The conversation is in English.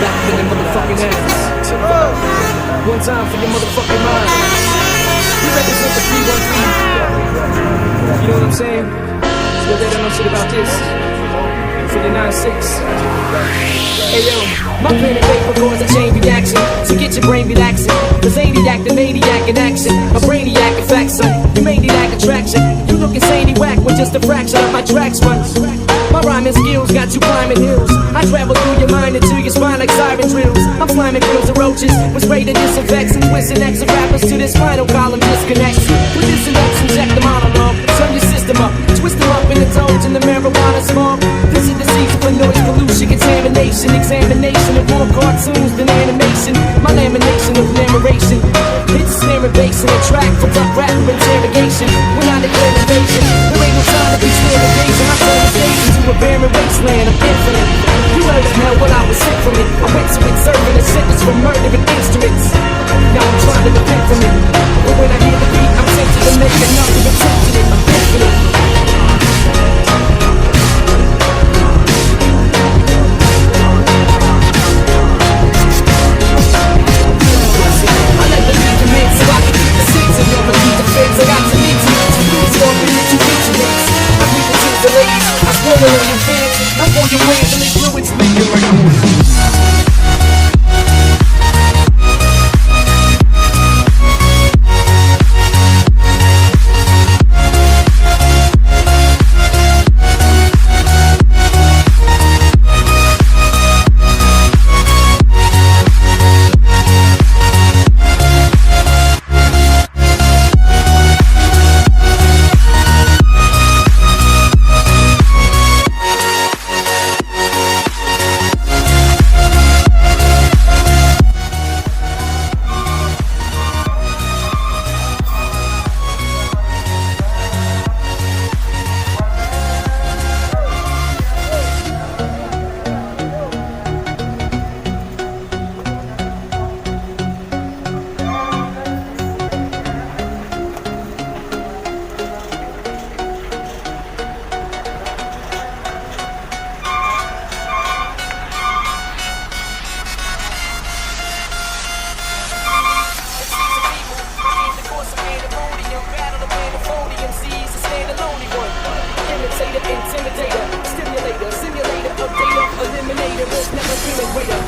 back in your motherfucking ass. One time for your motherfucking mind. You represent the 313. You know what I'm saying? So they don't know shit about this. For the 9-6. Hey yo, my pen and paper cause a chain reaction. So get your brain relaxing. Cause Zaniac the maniac in action. A brainiac in fact, son. You may need lack attraction. You look insanely whack with just a fraction of my tracks run. My rhyming skills got you climbing hills. I travel through your mind into your spine like siren drills. I'm climbing grills and roaches with spray that disinfects and twists and X of rappers to this spinal column disconnects. With this and X, inject the monologue. Turn your system up, twist them up in the tones in the marijuana smog. This is the season for noise pollution, contamination, examination of more cartoons than animation. My lamination of narration. It's snare and bass in a track for tough rap interrogation. When I declare invasion, there ain't no time to be staring gazing. I turn the stage into a barren wasteland. I'm infinite. You heard of hell when I was sick from it. I went to it serving a sentence for murdering instruments. Now I'm trying to defend from it. But when I hear the beat, I'm tempted to make another attempt at it. I'm infinite. I got to meet you, to lose all the little featurings. I read the tears of ladies, I swallow on your fans. I'm on your way, and they fluids making records. Intimidator, stimulator, simulator, updater, eliminator, never feeling greater.